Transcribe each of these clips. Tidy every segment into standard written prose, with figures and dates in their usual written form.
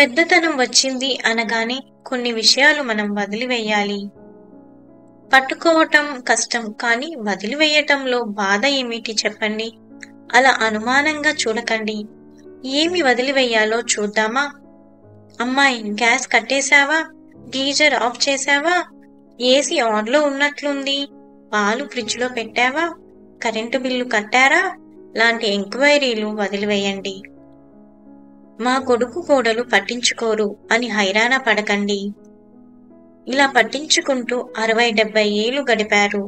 పెద్దతనం వచ్చింది అనగానే కొన్ని విషయాలు మనం వదిలివేయాలి. పట్టుకోవటం కష్టం, కానీ వదిలివేయటంలో బాధ ఏమిటి చెప్పండి? అలా అనుమానంగా చూడకండి. ఏమి వదిలివేయాలో చూద్దామా? అమ్మాయి, గ్యాస్ కట్టేశావా? గీజర్ ఆఫ్ చేశావా? ఏసీ ఆన్లో ఉన్నట్లుంది. పాలు ఫ్రిడ్జ్లో పెట్టావా? కరెంటు బిల్లు కట్టారా? లాంటి ఎంక్వైరీలు వదిలివేయండి. మా కొడుకు కోడలు పట్టించుకోరు అని హైరాణ పడకండి. ఇలా పట్టించుకుంటూ 60-70 ఏళ్లు గడిపారు.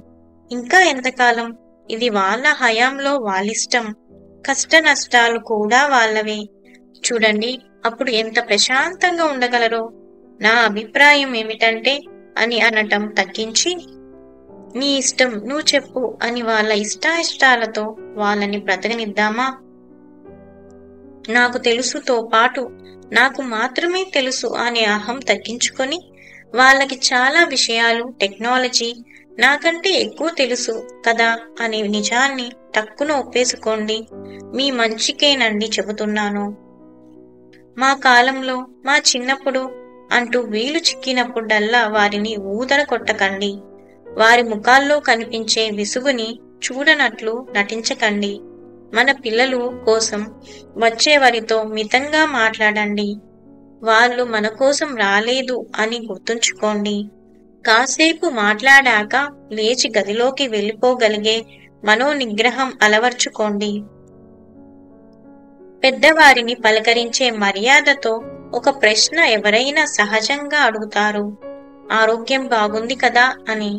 ఇంకా ఎంతకాలం? ఇది వాళ్ళ హయాంలో వాళ్ళిష్టం. కష్ట నష్టాలు కూడా వాళ్ళవే. చూడండి, అప్పుడు ఎంత ప్రశాంతంగా ఉండగలరో. నా అభిప్రాయం ఏమిటంటే అని అనటం తగ్గించి, నీ ఇష్టం, నువ్వు చెప్పు అని వాళ్ళ ఇష్టాయిష్టాలతో వాళ్ళని బ్రతకనిద్దామా? నాకు తెలుసుతో పాటు నాకు మాత్రమే తెలుసు అనే అహం తగ్గించుకొని, వాళ్ళకి చాలా విషయాలు, టెక్నాలజీ నాకంటే ఎక్కువ తెలుసు కదా అనే నిజాన్ని టక్కున ఒప్పేసుకోండి. మీ మంచికేనండి చెబుతున్నాను. మా కాలంలో, మా చిన్నప్పుడు అంటూ వీలు చిక్కినప్పుడల్లా వారిని ఊదర కొట్టకండి. వారి ముఖాల్లో కనిపించే విసుగుని చూడనట్లు నటించకండి. మన పిల్లలు కోసం వచ్చేవారితో మితంగా మాట్లాడండి. వాళ్ళు మన కోసం రాలేదు అని గుర్తుంచుకోండి. కాసేపు మాట్లాడాక లేచి గదిలోకి వెళ్ళిపోగలిగే మనోనిగ్రహం అలవర్చుకోండి. పెద్దవారిని పలకరించే మర్యాదతో ఒక ప్రశ్న ఎవరైనా సహజంగా అడుగుతారు, ఆరోగ్యం బాగుంది కదా అని.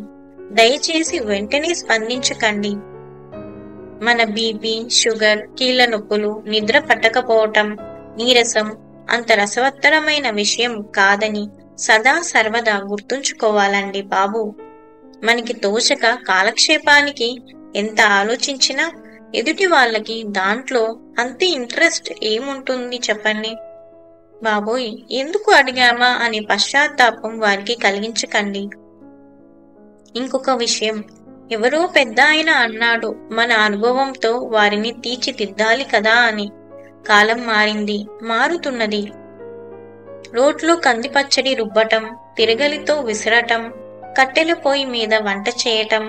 దయచేసి వెంటనే స్పందించకండి. మన బీపీ, షుగర్, కీళ్ల నొప్పులు, నిద్ర పట్టకపోవటం, నీరసం అంత రసవత్తరమైన విషయం కాదని సదా సర్వదా గుర్తుంచుకోవాలండి బాబు. మనకి తోచక కాలక్షేపానికి ఎంత ఆలోచించినా ఎదుటి వాళ్ళకి దాంట్లో అంతే ఇంట్రెస్ట్ ఏముంటుంది చెప్పండి? బాబోయ్, ఎందుకు అడిగామా అనే పశ్చాత్తాపం వారికి కలిగించకండి. ఇంకొక విషయం, ఎవరో పెద్ద ఆయన అన్నాడు మన అనుభవంతో వారిని తీర్చిదిద్దాలి కదా అని. కాలం మారింది, మారుతున్నది. రోట్లో కందిపచ్చడి రుబ్బటం, తిరగలితో విసరటం, కట్టెల పొయ్యి మీద వంట చేయటం,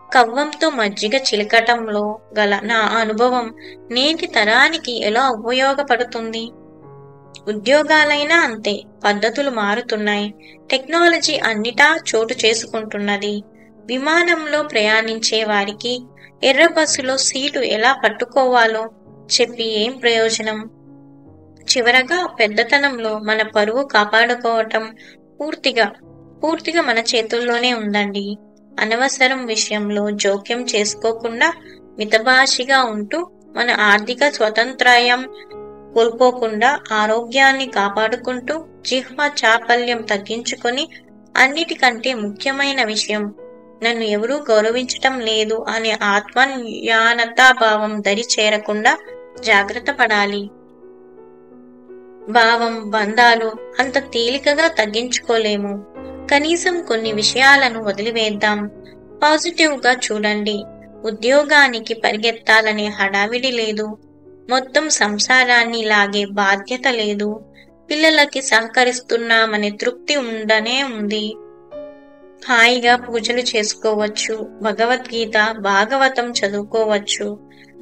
కవ్వంతో మజ్జిగ చిలకటంలో గల నా అనుభవం నేటి తరానికి ఎలా ఉపయోగపడుతుంది? ఉద్యోగాలైనా అంతే, పద్ధతులు మారుతున్నాయి. టెక్నాలజీ అన్నిటా చోటు చేసుకుంటున్నది. విమానంలో ప్రయాణించే వారికి ఎర్ర బస్సులో సీటు ఎలా పట్టుకోవాలో చెప్పి ఏం ప్రయోజనం? చివరగా పెద్దతనంలో మన పరువు కాపాడుకోవటం పూర్తిగా మన చేతుల్లోనే ఉందండి. అనవసరం విషయంలో జోక్యం చేసుకోకుండా మితభాషిగా ఉంటూ మన ఆర్థిక స్వతంత్రయం కోల్పోకుండా ఆరోగ్యాన్ని కాపాడుకుంటూ జిహ్వ చాపల్యం తగ్గించుకొని, అన్నిటికంటే ముఖ్యమైన విషయం, నన్ను ఎవరూ గౌరవించటం లేదు అనే ఆత్మన్యానతాభావం దరి చేరకుండా జాగ్రత్త పడాలి. భావం, బంధాలు అంత తేలికగా తగ్గించుకోలేము. కనీసం కొన్ని విషయాలను వదిలివేద్దాం. పాజిటివ్ గా చూడండి. ఉద్యోగానికి పరిగెత్తాలనే హడావిడి లేదు. మొత్తం సంసారాన్ని లాగే బాధ్యత లేదు. పిల్లలకి సహకరిస్తున్నామనే తృప్తి ఉండనే ఉంది. హాయిగా పూజలు చేసుకోవచ్చు, భగవద్గీత, భాగవతం చదువుకోవచ్చు,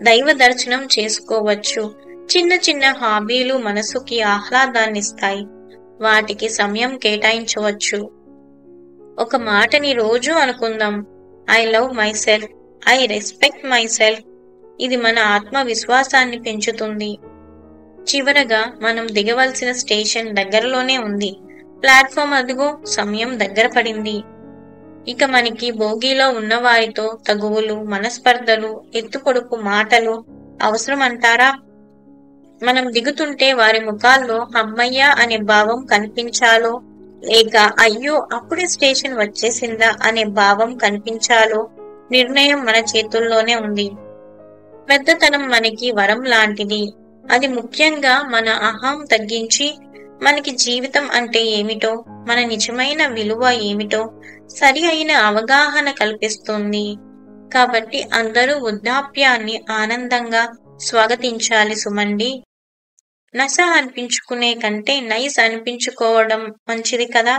దైవ దర్శనం చేసుకోవచ్చు. చిన్న చిన్న హాబీలు మనసుకి ఆహ్లాదాన్నిస్తాయి. వాటికి సమయం కేటాయించవచ్చు. ఒక మాటని రోజు అనుకుందాం, I love my self, I respect my self. ఇది మన ఆత్మవిశ్వాసాన్ని పెంచుతుంది. చివరగా మనం దిగవలసిన స్టేషన్ దగ్గరలోనే ఉంది. ప్లాట్ఫామ్ అదిగో, సమయం దగ్గర పడింది. ఇక మనకి బోగీలో ఉన్నవారితో తగువులు, మనస్పర్ధలు, ఎత్తుపొడుపు మాటలు అవసరం అంటారా? మనం దిగుతుంటే వారి ముఖాల్లో అమ్మయ్య అనే భావం కనిపించాలో, లేక అయ్యో అప్పుడే స్టేషన్ వచ్చేసిందా అనే భావం కనిపించాలో నిర్ణయం మన చేతుల్లోనే ఉంది. పెద్దతనం మనకి వరం లాంటిది. అది ముఖ్యంగా మన అహం తగ్గించి మనకి జీవితం అంటే ఏమిటో, మన నిజమైన విలువ ఏమిటో సరి అయిన అవగాహన కల్పిస్తుంది. కాబట్టి అందరూ వృద్ధాప్యాన్ని ఆనందంగా స్వాగతించాలి సుమండి. నస అనిపించుకునే కంటే నైస్ అనిపించుకోవడం మంచిది కదా!